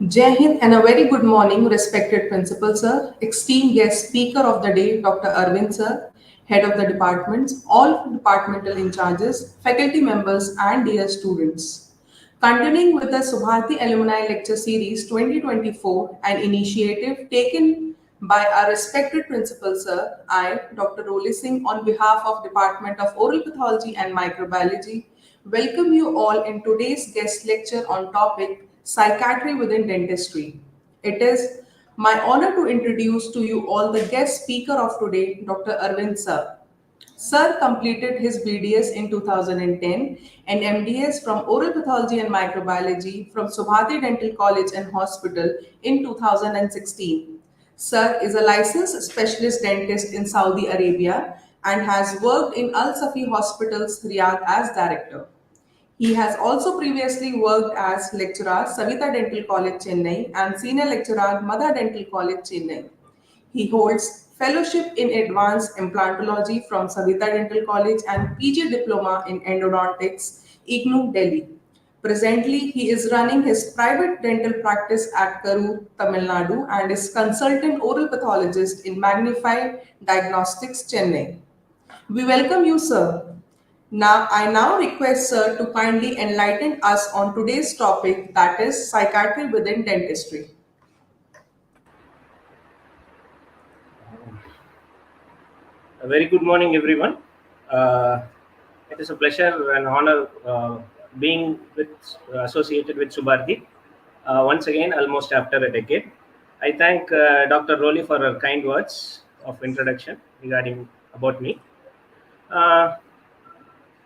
Jai Hind and a very good morning, respected Principal Sir, esteemed guest speaker of the day, Dr. Arvind Sir, Head of the Departments, all departmental in charges, faculty members, and dear students. Continuing with the Subharti Alumni Lecture Series 2024, an initiative taken by our respected Principal Sir, I, Dr. Roli Singh, on behalf of Department of Oral Pathology and Microbiology, welcome you all in today's guest lecture on topic Psychiatry within Dentistry. It is my honor to introduce to you all the guest speaker of today, Dr. Arvind Sir. Sir completed his BDS in 2010 and MDS from Oral Pathology and Microbiology from Subharti Dental College and Hospital in 2016. Sir is a licensed specialist dentist in Saudi Arabia and has worked in Al Safi Hospitals, Riyadh as director. He has also previously worked as lecturer Savita Dental College, Chennai and senior lecturer Madha Dental College, Chennai. He holds fellowship in advanced implantology from Savita Dental College and PG diploma in endodontics, IGNOU, Delhi. Presently, he is running his private dental practice at Karur, Tamil Nadu and is consultant oral pathologist in Magni Diagnostics, Chennai. We welcome you, sir. I now request sir to kindly enlighten us on today's topic, that is psychiatry within dentistry. A very good morning, everyone. Uh, it is a pleasure and honor being associated with Subharti once again, almost after a decade. I thank Dr. Roli for her kind words of introduction regarding about me. Uh,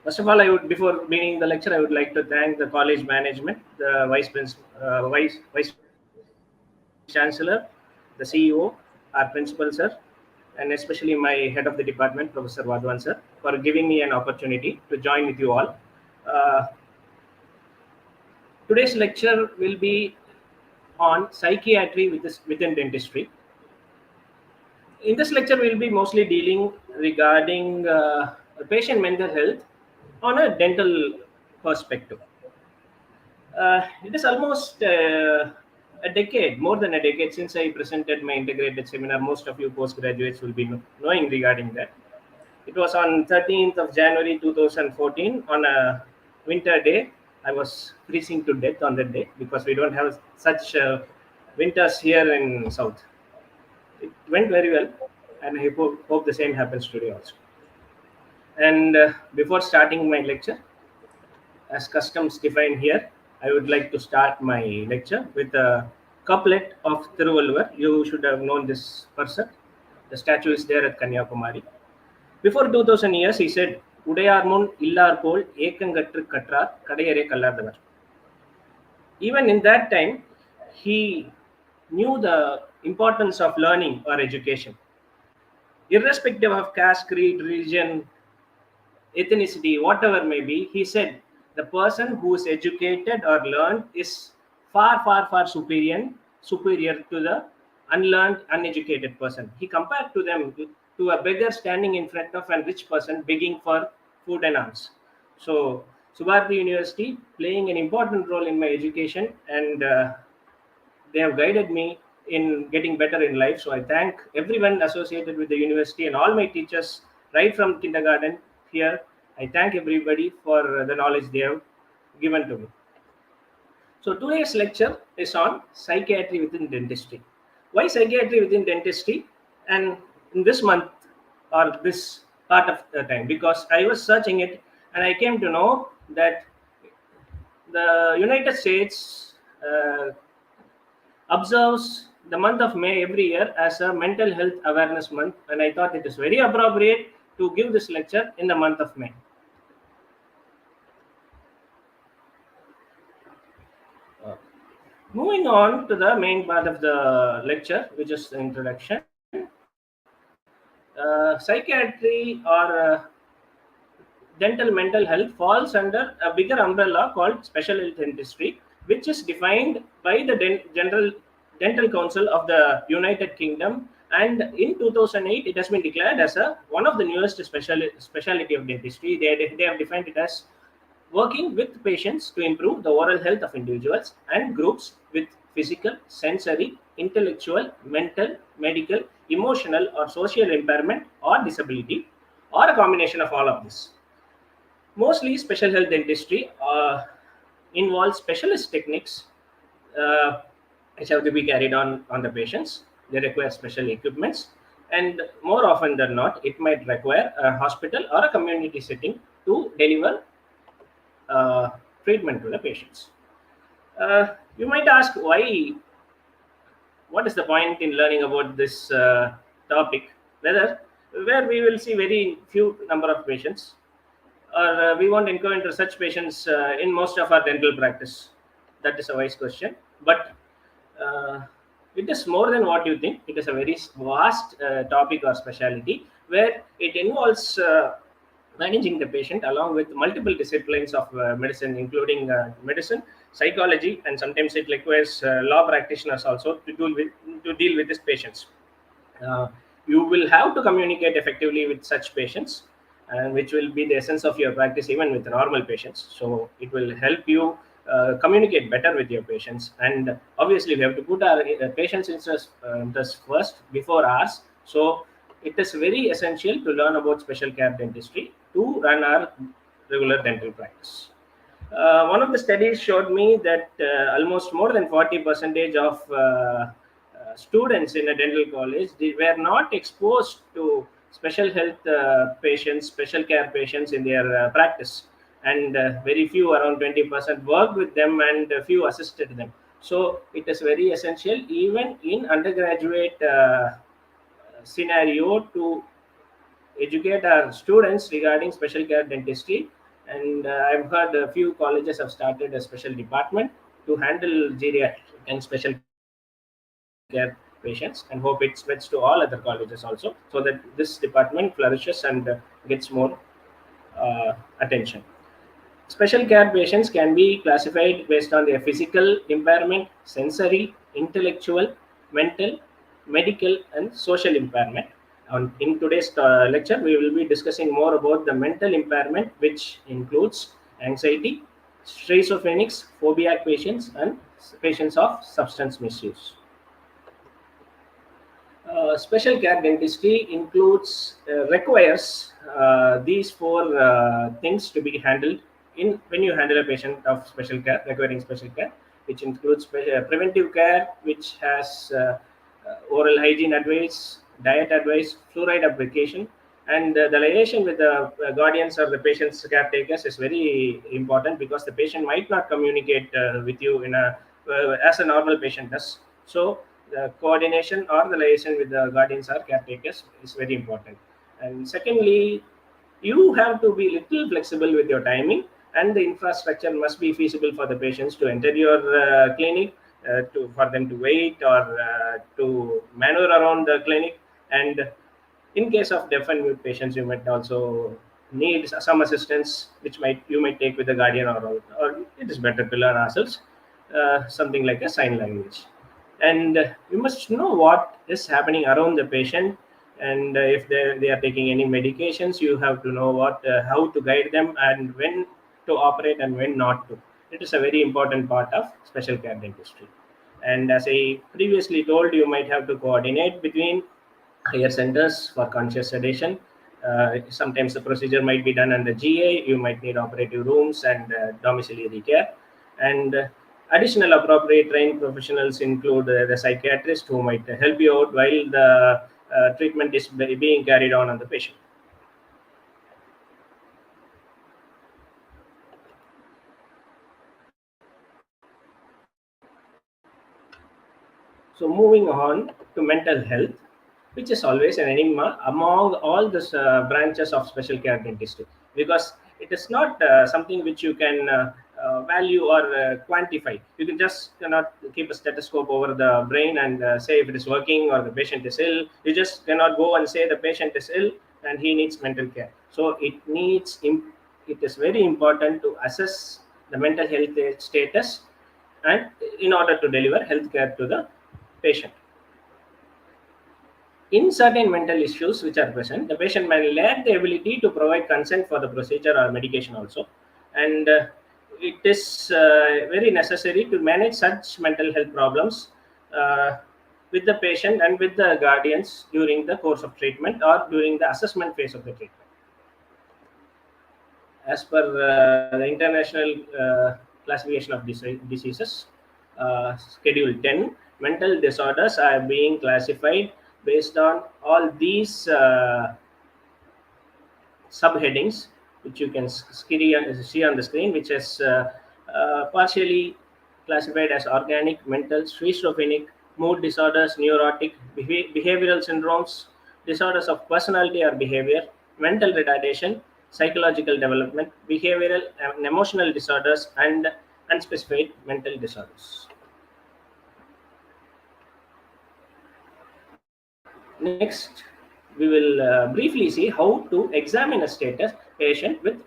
First of all, I would before beginning the lecture, I would like to thank the college management, the vice chancellor, the CEO, our principal sir, and especially my head of the department, Professor Vadwan sir, for giving me an opportunity to join with you all. Uh, Today's lecture will be on psychiatry within dentistry. In this lecture, we'll be mostly dealing regarding patient mental health on a dental perspective. It is almost a decade, more than a decade, since I presented my integrated seminar. Most of you postgraduates will be knowing regarding that. It was on 13th of January 2014 on a winter day. I was freezing to death on that day because we don't have such winters here in South. It went very well, and I hope the same happens today also. And before starting my lecture, as customs define here, I would like to start my lecture with a couplet of Thiruvalluvar. You should have known this person. The statue is there at Kanyakumari. Before 2000 years, he said, Udayar mun illar pol ekangatru katrar kadayare kallardavar. Even in that time, he knew the importance of learning or education. Irrespective of caste, creed, religion, ethnicity, whatever may be, he said the person who is educated or learned is far superior to the unlearned, uneducated person. He compared to them to a beggar standing in front of a rich person begging for food and alms. So Subharti University playing an important role in my education, and they have guided me in getting better in life. So I thank everyone associated with the university and all my teachers right from kindergarten here. I thank everybody for the knowledge they have given to me. So today's lecture is on psychiatry within dentistry. Why psychiatry within dentistry? And in this month or this part of the time, because I was searching it and I came to know that the United States observes the month of May every year as a mental health awareness month, and I thought it is very appropriate to give this lecture in the month of May. Moving on to the main part of the lecture, which is the introduction. Psychiatry or dental mental health falls under a bigger umbrella called special health dentistry, which is defined by the General Dental Council of the United Kingdom, and in 2008 it has been declared as one of the newest specialty of dentistry. They have defined it as working with patients to improve the oral health of individuals and groups with physical, sensory, intellectual, mental, medical, emotional, or social impairment or disability, or a combination of all of this. Mostly, special health dentistry involves specialist techniques uh, which have to be carried on the patients. They require special equipments, and more often than not, it might require a hospital or a community setting to deliver uh, treatment to the patients. You might ask why, what is the point in learning about this topic, whether where we will see very few number of patients, or we won't encounter such patients in most of our dental practice. That is a wise question, but uh, it is more than what you think. It is a very vast topic or specialty where it involves managing the patient along with multiple disciplines of medicine, including medicine, psychology, and sometimes it requires law practitioners also to deal with these patients. uh, you will have to communicate effectively with such patients, and which will be the essence of your practice even with normal patients. So it will help you communicate better with your patients, and obviously we have to put our patients interest first before ours. So it is very essential to learn about special care dentistry to run our regular dental practice. One of the studies showed me that almost more than 40 percentage of students in a dental college, they were not exposed to special health patients, special care patients in their practice, and very few, around 20%, worked with them, and a few assisted them. So it is very essential even in undergraduate scenario to educate our students regarding special care dentistry. And I've heard a few colleges have started a special department to handle geriatric and special care patients, and hope it spreads to all other colleges also, so that this department flourishes and gets more attention. Special care patients can be classified based on their physical impairment, sensory, intellectual, mental, medical, and social impairment. In today's lecture, we will be discussing more about the mental impairment, which includes anxiety, schizophrenics, phobiac patients, and patients of substance misuse. Special care dentistry requires these four things to be handled in when you handle a patient of special care requiring special care, which includes preventive care, which has oral hygiene advice, diet advice, fluoride application, and the liaison with the guardians or the patient's caretakers is very important, because the patient might not communicate with you in a as a normal patient does. So the coordination or the liaison with the guardians or caretakers is very important. And secondly, you have to be little flexible with your timing, and the infrastructure must be feasible for the patients to enter your clinic, for them to wait, or to maneuver around the clinic. And in case of deaf and mute patients, you might also need some assistance, which might you might take with the guardian, or it is better to learn ourselves something like a sign language. And we must know what is happening around the patient, and if they are taking any medications, you have to know how to guide them, and when to operate and when not to. It is a very important part of special care dentistry. And as I previously told, you might have to coordinate between higher centers for conscious sedation. Sometimes the procedure might be done under GA. You might need operative rooms and domiciliary care. And additional appropriate trained professionals include the psychiatrist, who might help you out while the treatment is being carried on the patient. So moving on to mental health, which is always an enigma among all the branches of special care dentistry, because it is not something which you can value or quantify. You can just cannot keep a stethoscope over the brain and say if it is working or the patient is ill. You just cannot go and say the patient is ill and he needs mental care. So it is very important to assess the mental health status, and in order to deliver healthcare to the patient. In certain mental issues which are present, the patient may lack the ability to provide consent for the procedure or medication also. And it is very necessary to manage such mental health problems with the patient and with the guardians during the course of treatment or during the assessment phase of the treatment. As per the International Classification of Diseases, Schedule 10, mental disorders are being classified based on all these subheadings, which you can see on the screen, which is partially classified as organic, mental, schizophrenic, mood disorders, neurotic, behavioral syndromes, disorders of personality or behavior, mental retardation, psychological development, behavioral and emotional disorders, and unspecified mental disorders. Next, we will briefly see how to examine a status patient with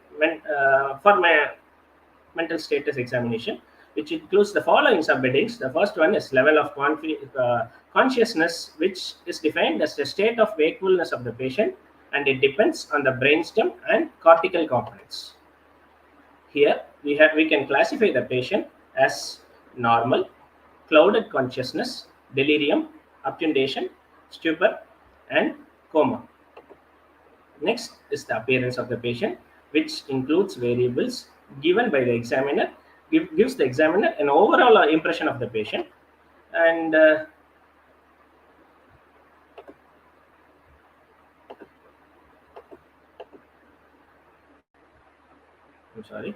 mental status examination, which includes the following subheadings. The first one is level of consciousness, which is defined as the state of wakefulness of the patient, and it depends on the brainstem and cortical components. Here we can classify the patient as normal, clouded consciousness, delirium, obtundation, stupor, and coma. Next is the appearance of the patient, which includes variables given by the examiner, gives the examiner an overall impression of the patient. And I'm sorry.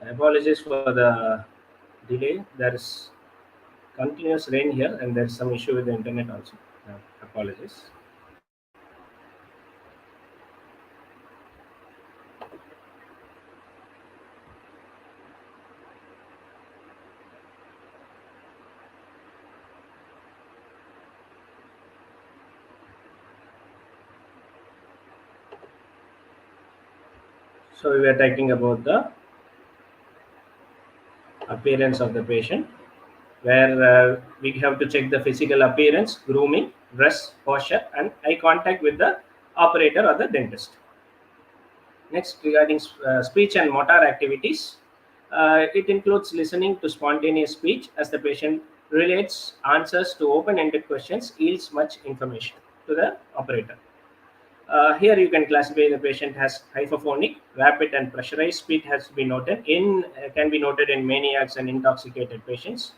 Apologies for the delay. There is continuous rain here, and there's some issue with the internet also. Apologies. So we were talking about the appearance of the patient, where we have to check the physical appearance, grooming, dress, posture, and eye contact with the operator or the dentist. Next, regarding speech and motor activities, it includes listening to spontaneous speech as the patient relates answers to open-ended questions, yields much information to the operator. Here you can classify the patient as hypophonic, rapid and pressurized speech has been noted can be noted in maniacs and intoxicated patients.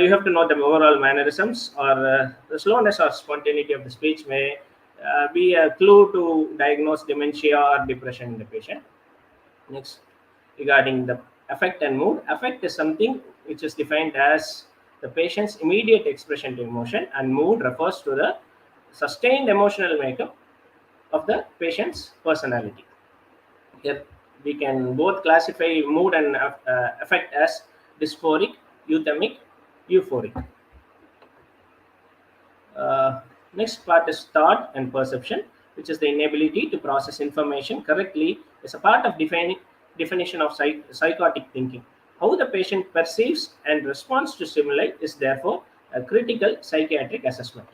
You have to know the overall mannerisms, or the slowness or spontaneity of the speech may be a clue to diagnose dementia or depression in the patient. Next, regarding the affect and mood, affect is something which is defined as the patient's immediate expression to emotion, and mood refers to the sustained emotional makeup of the patient's personality. Here we can both classify mood and affect as dysphoric, euthemic, euphoric. Next part is thought and perception, which is the inability to process information correctly as a part of definition of psychotic thinking. How the patient perceives and responds to stimuli is therefore a critical psychiatric assessment.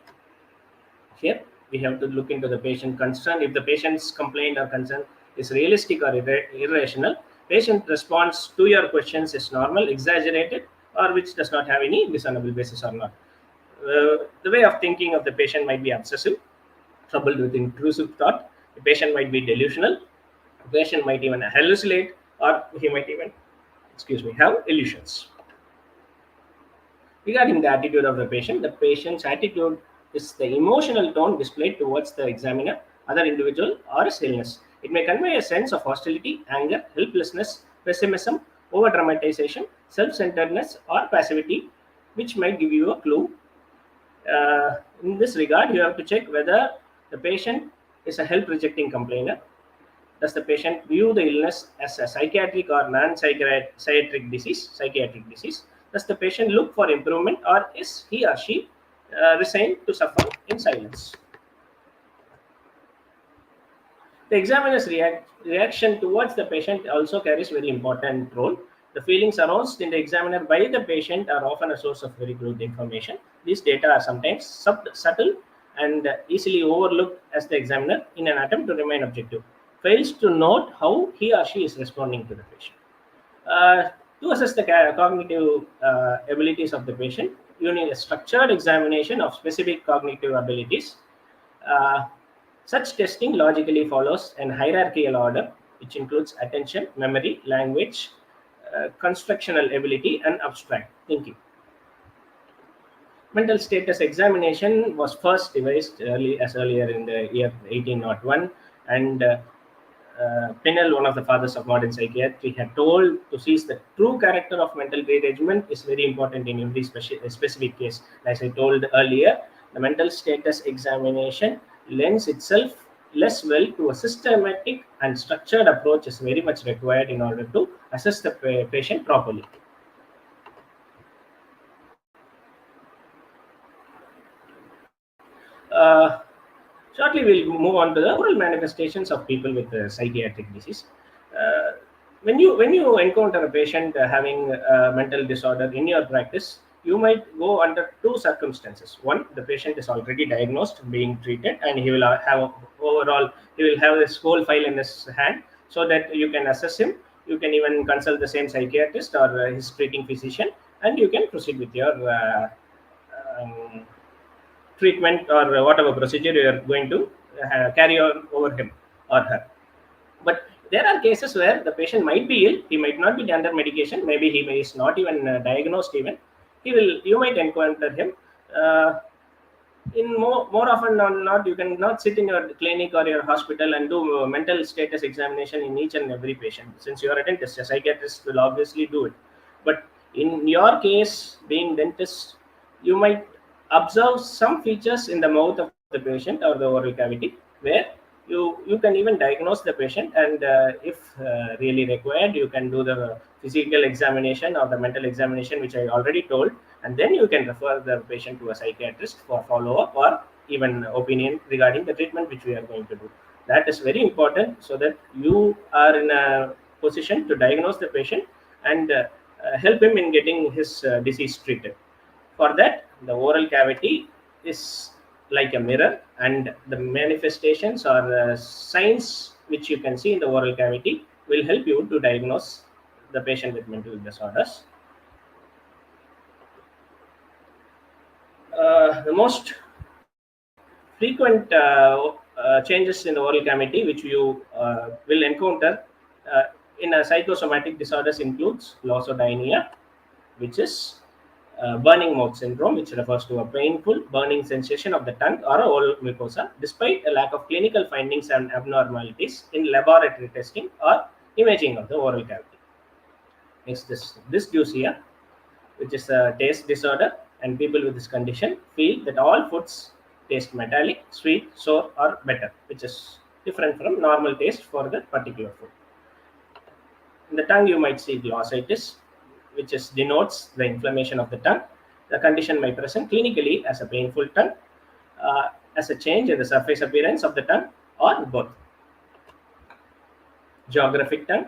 Here we have to look into the patient concern. If the patient's complaint or concern is realistic or irrational, patient response to your questions is normal, exaggerated, or which does not have any discernible basis or not. The way of thinking of the patient might be obsessive, troubled with intrusive thought. The patient might be delusional. The patient might even hallucinate, or he might even, have illusions. Regarding the attitude of the patient's attitude is the emotional tone displayed towards the examiner, other individual, or his illness. It may convey a sense of hostility, anger, helplessness, pessimism, over dramatization, self-centeredness, or passivity, which might give you a clue. In this regard, you have to check whether the patient is a help-rejecting complainer. Does the patient view the illness as a psychiatric or non-psychiatric disease? Psychiatric disease. Does the patient look for improvement, or is he or she resigned to suffer in silence? The examiner's reaction towards the patient also carries very important role. The feelings aroused in the examiner by the patient are often a source of very good information. These data are sometimes subtle and easily overlooked as the examiner, in an attempt to remain objective, fails to note how he or she is responding to the patient. To assess the cognitive abilities of the patient, you need a structured examination of specific cognitive abilities. Uh, Such testing logically follows an hierarchical order, which includes attention, memory, language, constructional ability, and abstract thinking. Mental status examination was first devised earlier in the year 1801, and Pinnell, one of the fathers of modern psychiatry, had told to seize the true character of mental rearrangement is very important in every specific case. As I told earlier, the mental status examination lends itself less well to a systematic and structured approach is very much required in order to assess the patient properly. Uh, Shortly, we'll move on to the oral manifestations of people with psychiatric disease. Uh, when you encounter a patient having a mental disorder in your practice, you might go under two circumstances. One, the patient is already diagnosed, being treated, and he will have overall he will have this whole file in his hand, so that you can assess him. You can even consult the same psychiatrist or his treating physician, and you can proceed with your um, treatment or whatever procedure you are going to carry on over him or her. But there are cases where the patient might be ill, he might not be under medication, maybe he is not even diagnosed even. You might encounter him. In more often than not, you cannot sit in your clinic or your hospital and do mental status examination in each and every patient. Since you are a dentist, a psychiatrist will obviously do it. But in your case, being dentist, you might observe some features in the mouth of the patient or the oral cavity, where you can even diagnose the patient, and if really required, you can do the physical examination or the mental examination, which I already told, and then you can refer the patient to a psychiatrist for follow-up or even opinion regarding the treatment which we are going to do. That is very important, so that you are in a position to diagnose the patient and help him in getting his disease treated. For that, the oral cavity is like a mirror, and the manifestations or signs which you can see in the oral cavity will help you to diagnose the patient with mental disorders. The most frequent changes in the oral cavity which you will encounter in a psychosomatic disorders includes glossodynia, which is burning mouth syndrome, which refers to a painful burning sensation of the tongue or oral mucosa, despite a lack of clinical findings and abnormalities in laboratory testing or imaging of the oral cavity. Next is dysgeusia, which is a taste disorder, and people with this condition feel that all foods taste metallic, sweet, sour, or bitter, which is different from normal taste for the particular food. In the tongue, you might see glossitis, which denotes the inflammation of the tongue. The condition may present clinically as a painful tongue, as a change in the surface appearance of the tongue, or both. Geographic tongue,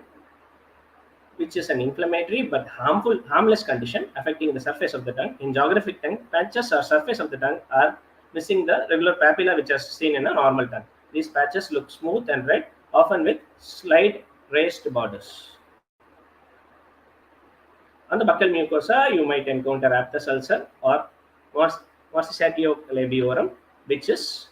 which is an inflammatory but harmless condition affecting the surface of the tongue. In geographic tongue, patches or surface of the tongue are missing the regular papilla which are seen in a normal tongue. These patches look smooth and red, often with slight raised borders. On the buccal mucosa, you might encounter aphthous ulcer or morsacatio labiorum, which is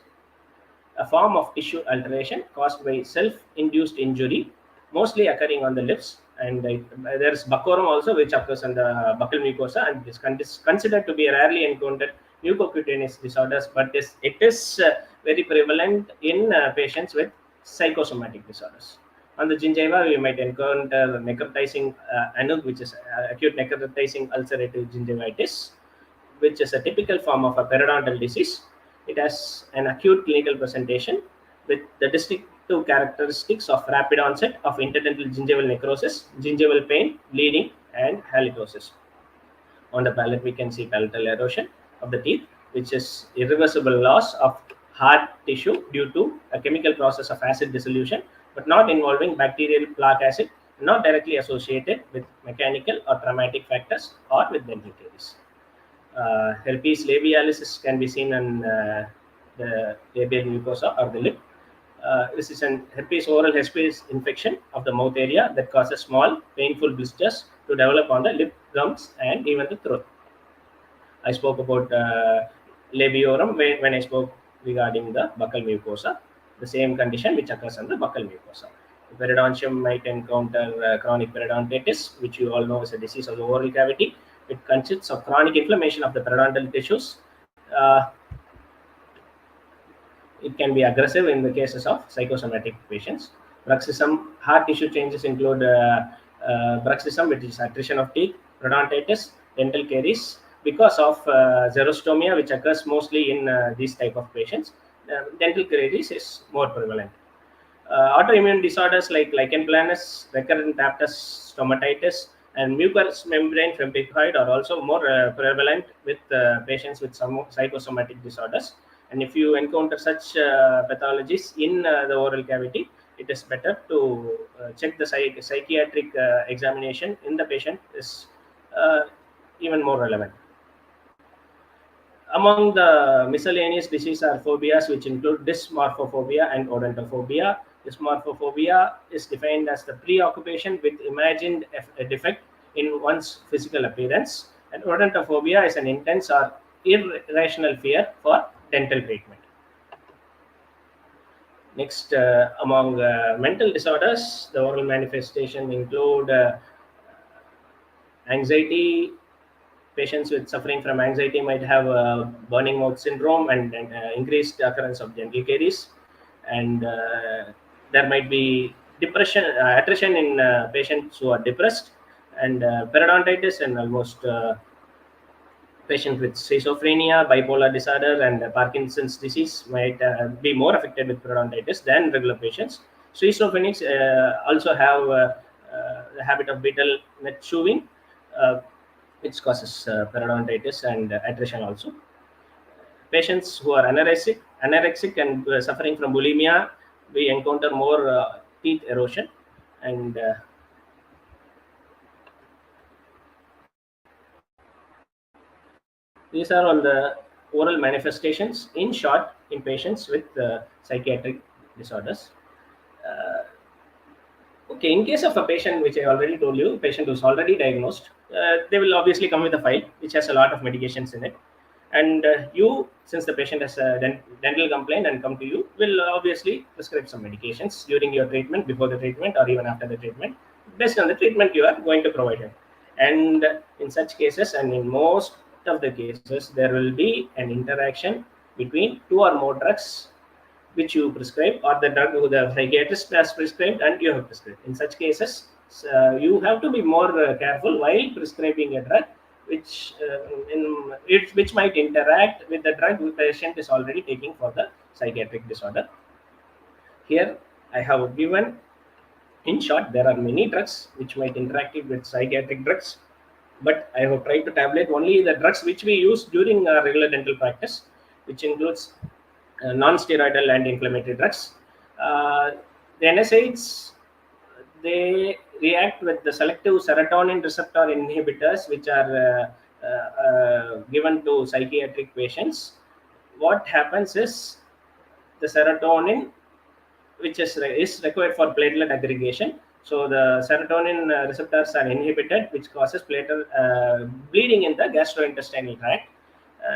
a form of tissue alteration caused by self-induced injury, mostly occurring on the lips. And there is buccorum also, which occurs on the buccal mucosa, and is considered to be a rarely encountered mucocutaneous disorders, but it is very prevalent in patients with psychosomatic disorders. On the gingiva, we might encounter necrotizing anug, which is acute necrotizing ulcerative gingivitis, which is a typical form of a periodontal disease. It has an acute clinical presentation with the distinctive characteristics of rapid onset of interdental gingival necrosis, gingival pain, bleeding, and halitosis. On the palate, we can see palatal erosion of the teeth, which is irreversible loss of hard tissue due to a chemical process of acid dissolution, but not involving bacterial plaque acid, not directly associated with mechanical or traumatic factors or with dental caries. Herpes labialis can be seen in the labial mucosa or the lip. This is an oral herpes infection of the mouth area that causes small, painful blisters to develop on the lip, gums, and even the throat. I spoke about labiorum when I spoke regarding the buccal mucosa, the same condition which occurs in the buccal mucosa. The periodontium might encounter chronic periodontitis, which you all know is a disease of the oral cavity. It consists of chronic inflammation of the periodontal tissues. It can be aggressive in the cases of psychosomatic patients. Bruxism, hard tissue changes include bruxism, which is attrition of teeth, periodontitis, dental caries. Because of xerostomia, which occurs mostly in these type of patients, dental caries is more prevalent. Autoimmune disorders like lichen planus, recurrent aptus stomatitis, and mucous membrane pemphigoid are also more prevalent with patients with some psychosomatic disorders. And if you encounter such pathologies in the oral cavity, it is better to check the psychiatric examination in the patient is even more relevant. Among the miscellaneous disease are phobias, which include dysmorphophobia and odontophobia. Dysmorphophobia is defined as the preoccupation with imagined defect in one's physical appearance, and odontophobia is an intense or irrational fear for dental treatment. Next, among mental disorders, the oral manifestation include anxiety. Patients with suffering from anxiety might have a burning mouth syndrome and increased occurrence of dental caries, and there might be depression, attrition in patients who are depressed, and periodontitis in almost patients with schizophrenia, bipolar disorder, and Parkinson's disease might be more affected with periodontitis than regular patients. Schizophrenics also have the habit of betel nut chewing, which causes periodontitis and attrition also. Patients who are anorexic and suffering from bulimia, we encounter more teeth erosion, and these are all the oral manifestations in short in patients with psychiatric disorders. Okay, in case of a patient, which I already told you, patient who's already diagnosed, they will obviously come with a file which has a lot of medications in it. And you, since the patient has a dental complaint and come to you, will obviously prescribe some medications during your treatment, before the treatment, or even after the treatment, based on the treatment you are going to provide him. And in such cases, and in most of the cases, there will be an interaction between two or more drugs which you prescribe, or the drug who the psychiatrist has prescribed and you have prescribed. In such cases, you have to be more careful while prescribing a drug which which might interact with the drug the patient is already taking for the psychiatric disorder. Here I have given, in short, there are many drugs which might interact with psychiatric drugs, but I have tried to tabulate only the drugs which we use during regular dental practice, which includes non-steroidal anti-inflammatory drugs. The NSAIDs, they react with the selective serotonin receptor inhibitors, which are given to psychiatric patients. What happens is the serotonin, which is required for platelet aggregation. So the serotonin receptors are inhibited, which causes bleeding in the gastrointestinal tract.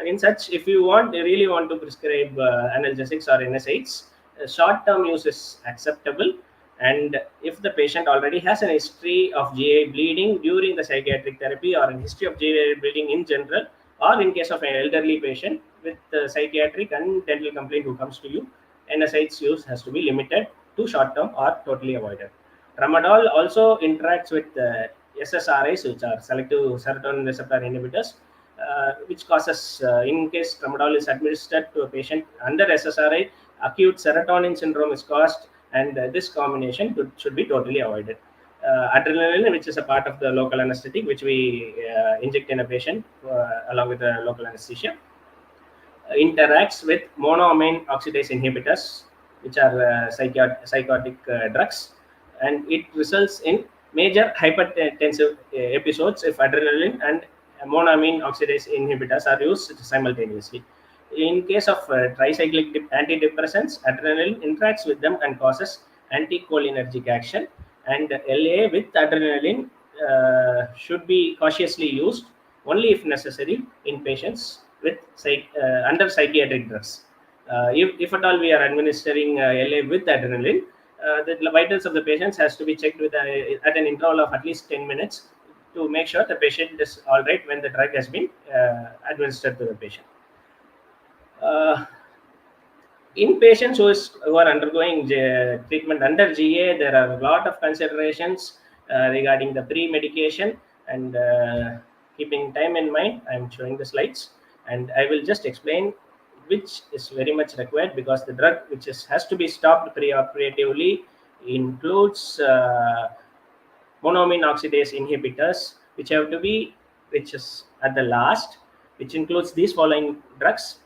In such, if you really want to prescribe analgesics or NSAIDs, short-term use is acceptable. And if the patient already has an history of GI bleeding during the psychiatric therapy, or a history of GI bleeding in general, or in case of an elderly patient with psychiatric and dental complaint who comes to you, NSAIDs use has to be limited to short-term or totally avoided. Tramadol also interacts with SSRIs, which are selective serotonin receptor inhibitors, which causes, in case tramadol is administered to a patient under SSRI, acute serotonin syndrome is caused, and this combination should be totally avoided. Adrenaline, which is a part of the local anesthetic, which we inject in a patient along with the local anesthesia, interacts with monoamine oxidase inhibitors, which are psychotic drugs, and it results in major hypertensive episodes if adrenaline and monoamine oxidase inhibitors are used simultaneously. In case of tricyclic antidepressants, adrenaline interacts with them and causes anticholinergic action, and LA with adrenaline should be cautiously used only if necessary in patients with under psychiatric drugs. If at all we are administering LA with adrenaline, the vitals of the patients has to be checked with at an interval of at least 10 minutes to make sure the patient is all right when the drug has been administered to the patient. In patients who are undergoing treatment under GA, there are a lot of considerations regarding the pre-medication, and keeping time in mind, I am showing the slides, and I will just explain which is very much required, because the drug which has to be stopped pre-operatively includes monoamine oxidase inhibitors, which is at the last, which includes these following drugs.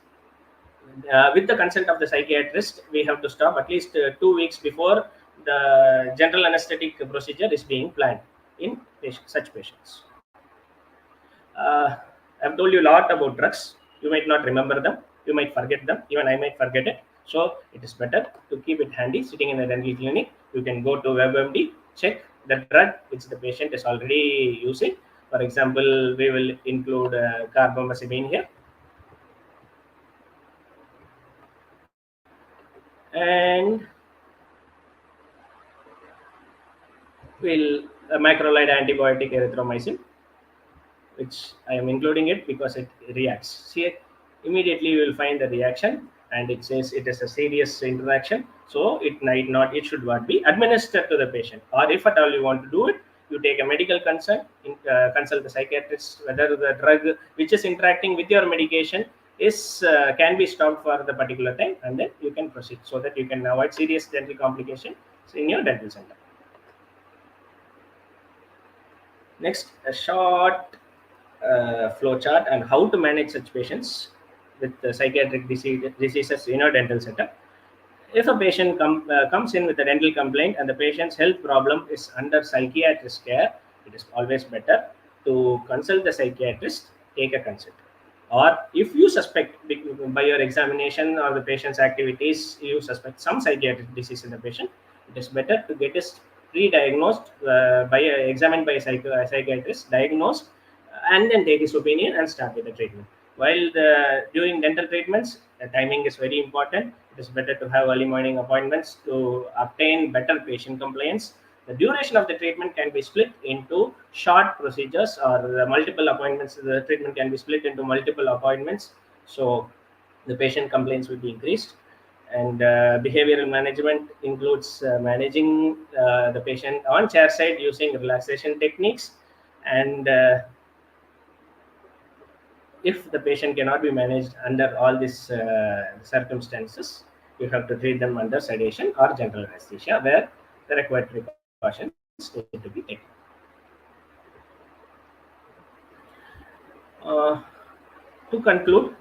With the consent of the psychiatrist, we have to stop at least 2 weeks before the general anesthetic procedure is being planned in such patients. I've told you a lot about drugs. You might not remember them. You might forget them. Even I might forget it. So it is better to keep it handy. Sitting in a dental clinic, you can go to WebMD, check the drug which the patient is already using. For example, we will include carbamazepine here. And will macrolide antibiotic erythromycin, which I am including it because it reacts. See, immediately you will find the reaction, and it says it is a serious interaction, so it should not be administered to the patient. Or if at all you want to do it, you take a medical consult, consult the psychiatrist whether the drug which is interacting with your medication can be stopped for the particular time, and then you can proceed so that you can avoid serious dental complications in your dental center. Next, a short flow chart on how to manage such patients with psychiatric diseases in your dental center. If a patient comes in with a dental complaint and the patient's health problem is under psychiatrist care, it is always better to consult the psychiatrist, take a consult. Or if you suspect by your examination or the patient's activities, you suspect some psychiatric disease in the patient, it is better to get it pre-diagnosed, examined by a psychiatrist, diagnosed, and then take his opinion and start with the treatment. While during dental treatments, the timing is very important. It is better to have early morning appointments to obtain better patient compliance. The duration of the treatment can be split into short procedures or multiple appointments. The treatment can be split into multiple appointments, so the patient complaints will be increased. And behavioral management includes managing the patient on chair side using relaxation techniques, and if the patient cannot be managed under all these circumstances, you have to treat them under sedation or general anesthesia, where the required precautions need to be taken. To conclude,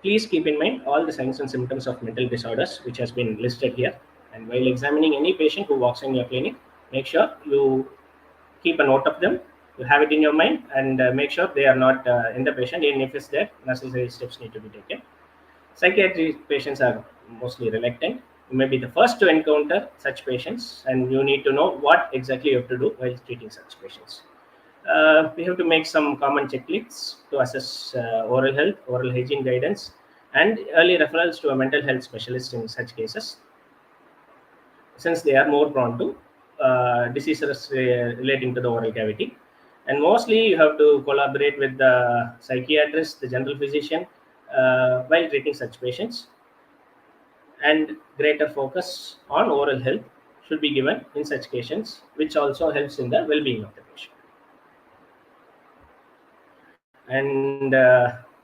please keep in mind all the signs and symptoms of mental disorders which has been listed here. And while examining any patient who walks in your clinic, make sure you keep a note of them. You have it in your mind, and make sure they are not in the patient. Even if it's there, necessary steps need to be taken. Psychiatric patients are mostly reluctant. You may be the first to encounter such patients, and you need to know what exactly you have to do while treating such patients. We have to make some common checklists to assess oral health, oral hygiene guidance, and early referrals to a mental health specialist in such cases, since they are more prone to diseases relating to the oral cavity. And mostly you have to collaborate with the psychiatrist, the general physician, while treating such patients. and greater focus on oral health should be given in such cases, which also helps in the well-being of the patient. And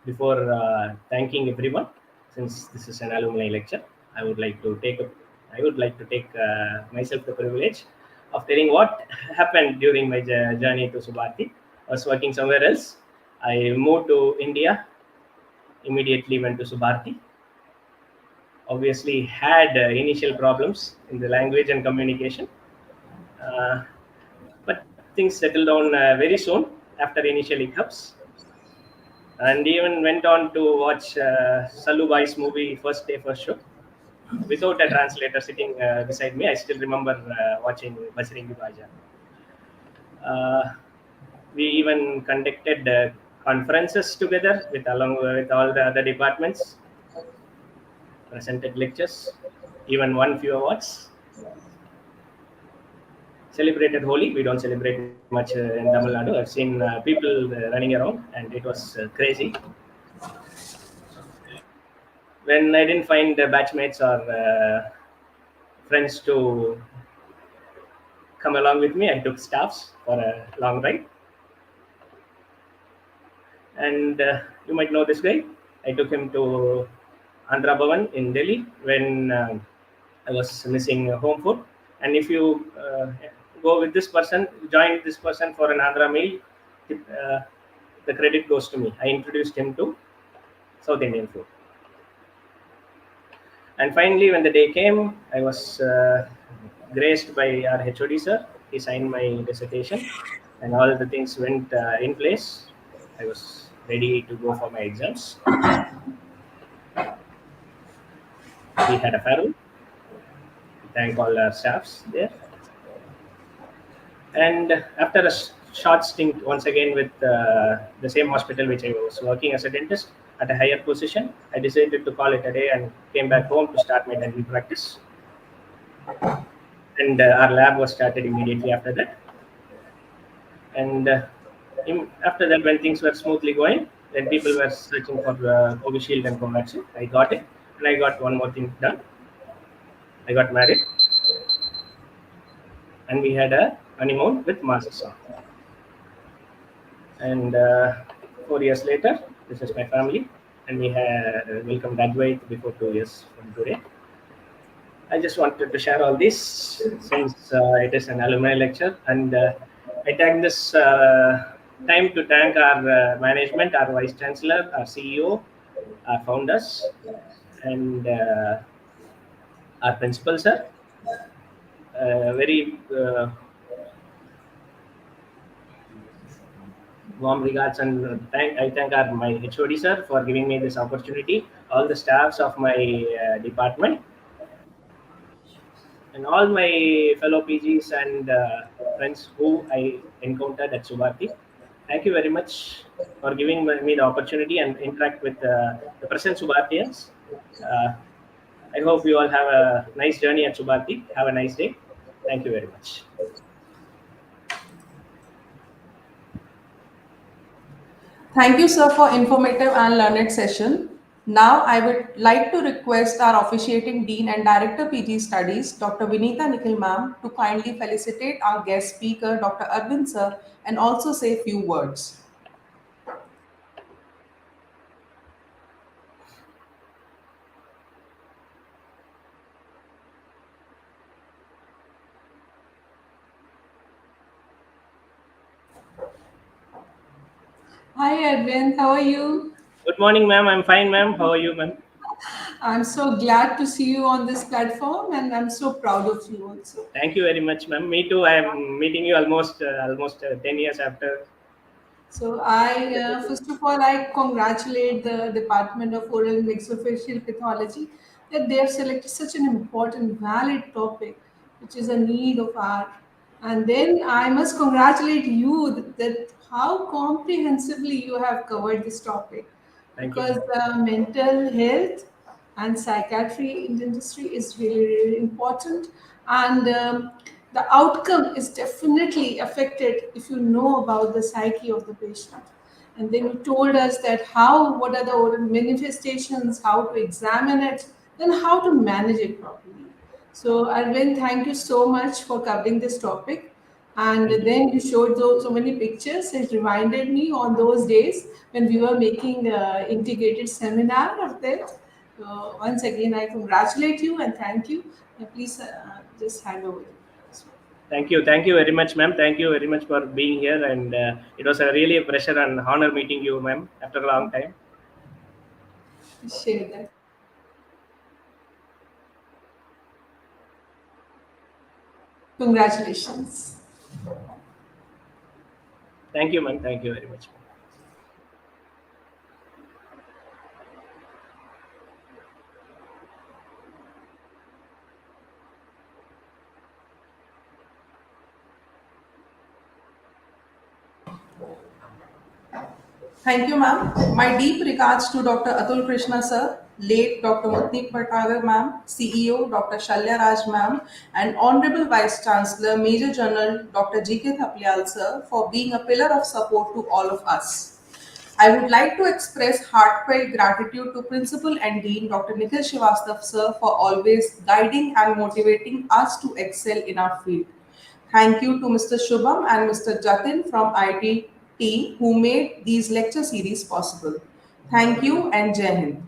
before thanking everyone, since this is an alumni lecture, I would like to take myself the privilege of telling what happened during my journey to Subharti. I was working somewhere else. I moved to India, immediately went to Subharti. Obviously, had initial problems in the language and communication, uh, but things settled down very soon after initial hiccups, and even went on to watch Salubai's movie First Day First Show without a translator sitting beside me. I still remember watching Bajrangi Bhaijaan. Uh, we even conducted conferences together along with all the other departments, presented lectures, even won few awards. Celebrated Holi. We don't celebrate much in Tamil Nadu. I've seen people running around, and it was crazy. When I didn't find batchmates or friends to come along with me, I took staffs for a long ride. And you might know this guy. I took him to Andhra Bhavan in Delhi when I was missing home food. And if you go with this person, join this person for an Andhra meal, the credit goes to me. I introduced him to South Indian food. And finally, when the day came, I was graced by our HOD sir. He signed my dissertation, and all the things went in place. I was ready to go for my exams. We had a farewell. Thank all our staffs there. And after a short stint once again with the same hospital which I was working as a dentist at a higher position, I decided to call it a day and came back home to start my dental practice. And our lab was started immediately after that. And after that, when things were smoothly going, then people were searching for Covishield and Covaxin. I got it, and I got one more thing done. I got married, and we had a honeymoon with masks on. And 4 years later, this is my family, and we had welcome graduate before 2 years from today. I just wanted to share all this since it is an alumni lecture, and I take this time to thank our management, our vice chancellor, our CEO, our founders, and our principal sir. Very warm regards, and I thank my HOD sir for giving me this opportunity, all the staffs of my department, and all my fellow PGs and friends who I encountered at Subharti. Thank you very much for giving me the opportunity and interact with the present Subhartians. I hope you all have a nice journey at Subharti. Have a nice day. Thank you very much. Thank you, sir, for informative and learned session. Now, I would like to request our officiating Dean and Director PG Studies, Dr. Vinita Nikhil ma'am, to kindly felicitate our guest speaker, Dr. Arvind sir, and also say a few words. Hi Arvind, how are you? Good morning, ma'am. I'm fine, ma'am. How are you, ma'am? I'm so glad to see you on this platform, and I'm so proud of you also. Thank you very much, ma'am. Me too. I am meeting you almost 10 years after. So first of all, I congratulate the Department of Oral and Maxillofacial Pathology that they have selected such an important, valid topic, which is a need of our. And then I must congratulate you that how comprehensively you have covered this topic, Thank you, because ma'am. mental health and psychiatry in dentistry is really, really important. And the outcome is definitely affected if you know about the psyche of the patient. And then you told us that what are the oral manifestations, how to examine it, then how to manage it properly. So, Arvind, thank you so much for covering this topic. And Thank you. then you showed so many pictures. It reminded me on those days when we were making integrated seminar of that. Once again, I congratulate you and thank you. Please just hand over. Thank you very much, ma'am. Thank you very much for being here, and it was a really a pleasure and honor meeting you, ma'am, after a long time. Share that. Congratulations. Thank you, ma'am. Thank you very much. Thank you, ma'am. My deep regards to Dr. Atul Krishna, sir, late Dr. Mutnik Bhattagar, ma'am, CEO Dr. Shalya Raj, ma'am, and Honorable Vice Chancellor, Major General Dr. G.K. Thaplyal, sir, for being a pillar of support to all of us. I would like to express heartfelt gratitude to Principal and Dean Dr. Nikhil Srivastav, sir, for always guiding and motivating us to excel in our field. Thank you to Mr. Shubham and Mr. Jatin from IT team who made these lecture series possible. Thank you and Jai Hind.